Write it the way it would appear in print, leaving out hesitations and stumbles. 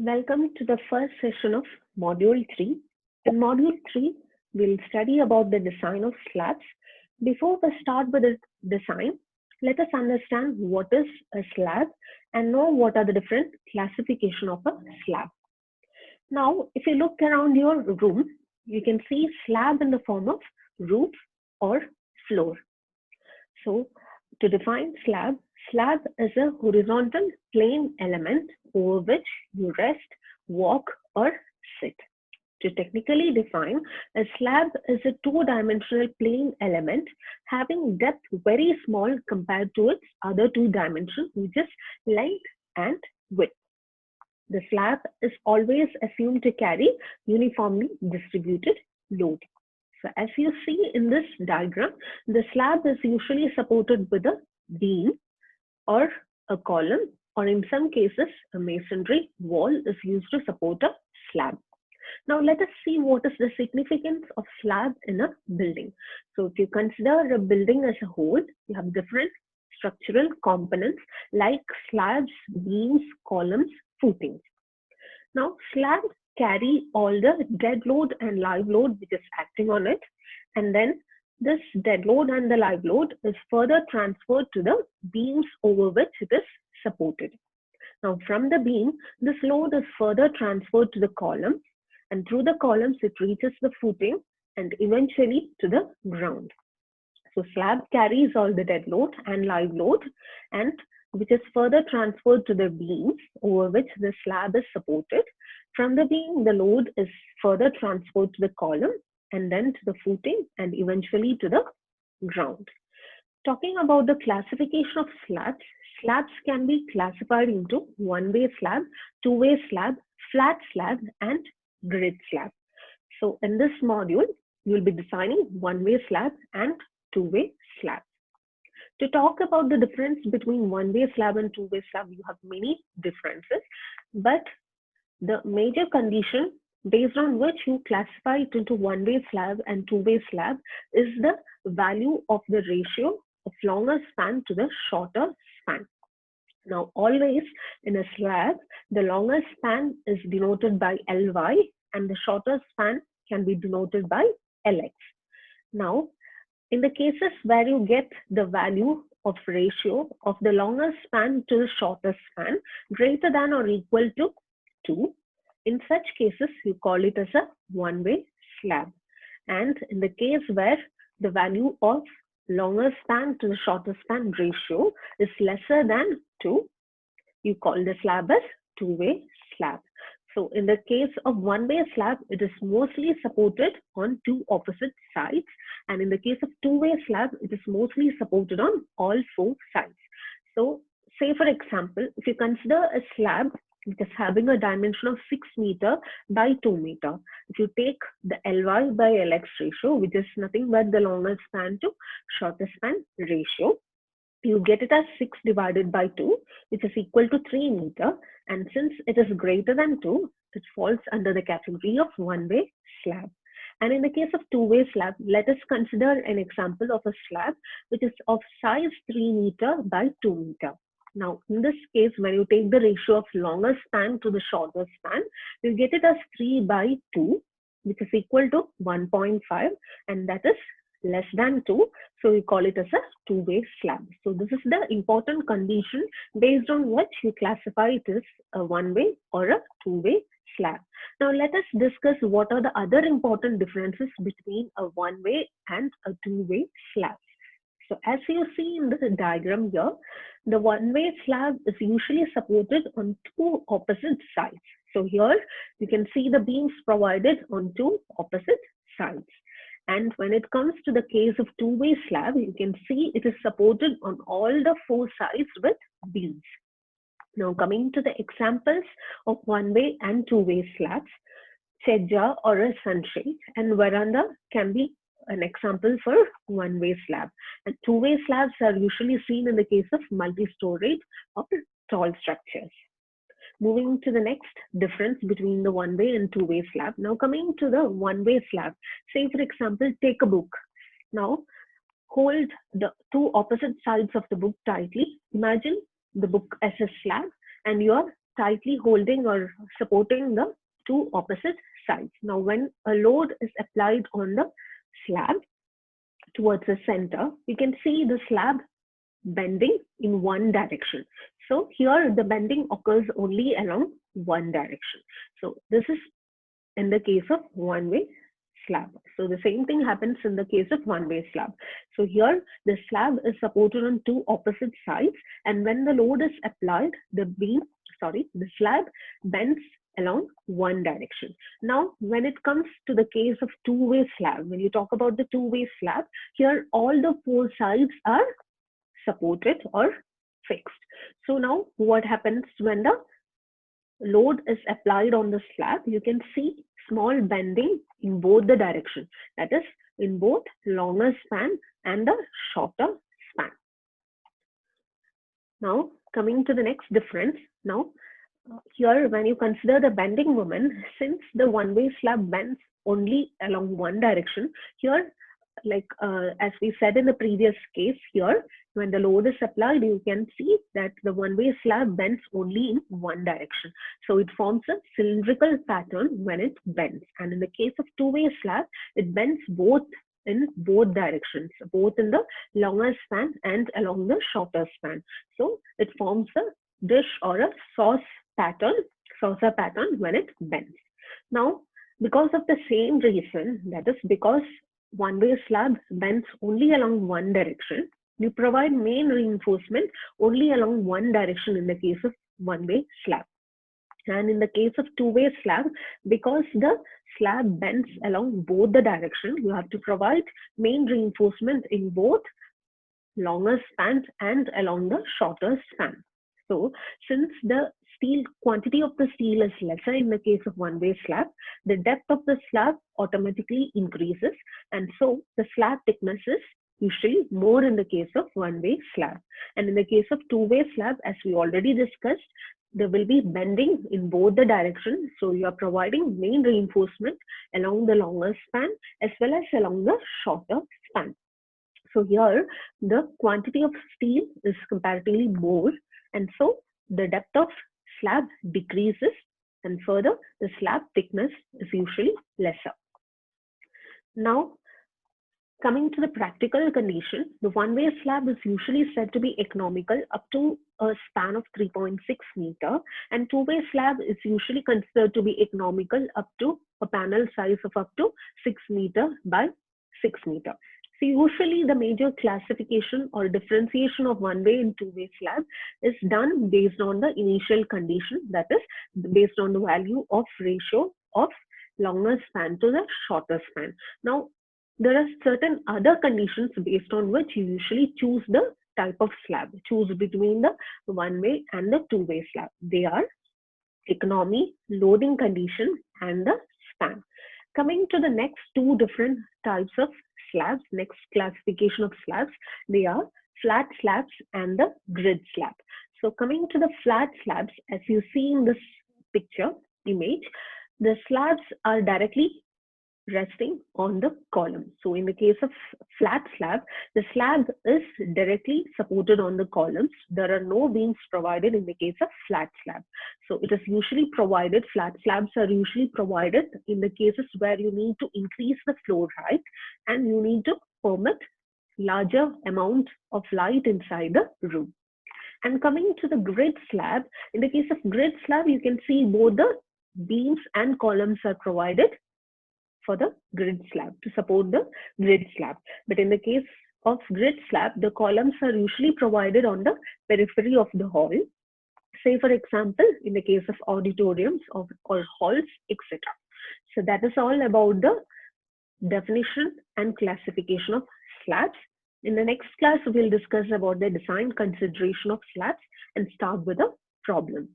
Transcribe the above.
Welcome to the first session of Module 3. In Module 3, we'll study about the design of slabs. Before we start with the design, let us understand what is a slab and know what are the different classification of a slab. Now, if you look around your room, you can see slab in the form of roof or floor. So, to define slab, slab is a horizontal plane element over which you rest, walk, or sit. To technically define, a slab is a two-dimensional plane element having depth very small compared to its other two dimensions, which is length and width. The slab is always assumed to carry uniformly distributed load. So as you see in this diagram, the slab is usually supported with a beam or a column, or in some cases, a masonry wall is used to support a slab. Now let us see what is the significance of slab in a building. So if you consider a building as a whole, you have different structural components like slabs, beams, columns, footings. Now slabs carry all the dead load and live load which is acting on it, and then this dead load and the live load is further transferred to the beams over which it is supported. Now from the beam, this load is further transferred to the columns, and through the columns it reaches the footing and eventually to the ground. So slab carries all the dead load and live load, and which is further transferred to the beams over which the slab is supported. From the beam, the load is further transferred to the column and then to the footing and eventually to the ground. Talking about the classification of slabs, slabs can be classified into one-way slab, two-way slab, flat slab, and grid slab. So in this module, you will be designing one-way slab and two-way slab. To talk about the difference between one-way slab and two-way slab, you have many differences, but the major condition based on which you classify it into one-way slab and two-way slab is the value of the ratio of longer span to the shorter span. Now, always in a slab, the longer span is denoted by Ly and the shorter span can be denoted by Lx. Now, in the cases where you get the value of ratio of the longer span to the shorter span greater than or equal to 2, in such cases you call it as a one-way slab. And in the case where the value of longer span to the shorter span ratio is lesser than 2, you call the slab as two-way slab. So in the case of one-way slab, it is mostly supported on two opposite sides. And in the case of two-way slab, it is mostly supported on all four sides. So say for example, if you consider a slab which is having a dimension of 6 meter by 2 meter, if you take the Ly by Lx ratio, which is nothing but the longer span to shorter span ratio, you get it as 6 divided by 2, which is equal to 3 meter. And since it is greater than 2, it falls under the category of one-way slab. And in the case of two-way slab, let us consider an example of a slab which is of size 3 meter by 2 meter. Now, in this case, when you take the ratio of longer span to the shorter span, you get it as 3 by 2, which is equal to 1.5, and that is less than 2, so we call it as a two-way slab. So this is the important condition based on which you classify it as a one-way or a two-way slab. Now let us discuss what are the other important differences between a one-way and a two-way slab. So as you see in the diagram here, the one-way slab is usually supported on two opposite sides. So here you can see the beams provided on two opposite sides. And when it comes to the case of two-way slab, you can see it is supported on all the four sides with beams. Now coming to the examples of one-way and two-way slabs, chedja or a sunshade and veranda can be an example for one-way slab. And two-way slabs are usually seen in the case of multi-storied or tall structures. Moving to the next difference between the one-way and two-way slab. Now coming to the one-way slab, say for example, take a book. Now hold the two opposite sides of the book tightly. Imagine the book as a slab and you are tightly holding or supporting the two opposite sides. Now, when a load is applied on the slab towards the center, you can see the slab bending in one direction. So here the bending occurs only along one direction. So this is in the case of one-way slab. So the same thing happens in the case of one-way slab. So here the slab is supported on two opposite sides, and when the load is applied, the slab bends along one direction. Now, when it comes to the case of two-way slab, when you talk about the two-way slab, here all the four sides are supported or fixed. So now what happens when the load is applied on the slab? You can see small bending in both the directions, that is in both longer span and the shorter span. Now coming to the next difference. Now here when you consider the bending moment, since the one-way slab bends only along one direction, here as we said in the previous case, here when the load is applied, you can see that the one-way slab bends only in one direction. So it forms a cylindrical pattern when it bends. And in the case of two-way slab, it bends both in both directions, both in the longer span and along the shorter span. So it forms a dish or a saucer pattern when it bends. Now, because of the same reason, that is because one-way slab bends only along one direction, you provide main reinforcement only along one direction in the case of one-way slab. And in the case of two-way slab, because the slab bends along both the direction, you have to provide main reinforcement in both longer span and along the shorter span. So since the quantity of the steel is lesser in the case of one-way slab, the depth of the slab automatically increases, and so the slab thickness is usually more in the case of one-way slab. And in the case of two-way slab, as we already discussed, there will be bending in both the directions. So you are providing main reinforcement along the longer span as well as along the shorter span. So here the quantity of steel is comparatively more, and so the depth of slab decreases, and further the slab thickness is usually lesser. Now coming to the practical condition, the one-way slab is usually said to be economical up to a span of 3.6 meter, and two-way slab is usually considered to be economical up to a panel size of up to 6 meter by 6 meter. So usually the major classification or differentiation of one-way and two-way slab is done based on the initial condition, that is based on the value of ratio of longer span to the shorter span. Now there are certain other conditions based on which you usually choose the type of slab, choose between the one-way and the two-way slab. They are economy, loading condition, and the span. Coming to the next two different types of slabs, next classification of slabs, they are flat slabs and the grid slab. So coming to the flat slabs, as you see in this picture image, the slabs are directly resting on the column. So in the case of flat slab, the slab is directly supported on the columns. There are no beams provided in the case of flat slab. So it is usually provided, flat slabs are usually provided in the cases where you need to increase the floor height and you need to permit larger amount of light inside the room. And coming to the grid slab, in the case of grid slab, you can see both the beams and columns are provided for the grid slab to support the grid slab. But in the case of grid slab, the columns are usually provided on the periphery of the hall. Say for example, in the case of auditoriums or halls, etc. So that is all about the definition and classification of slabs. In the next class, we'll discuss about the design consideration of slabs and start with a problem.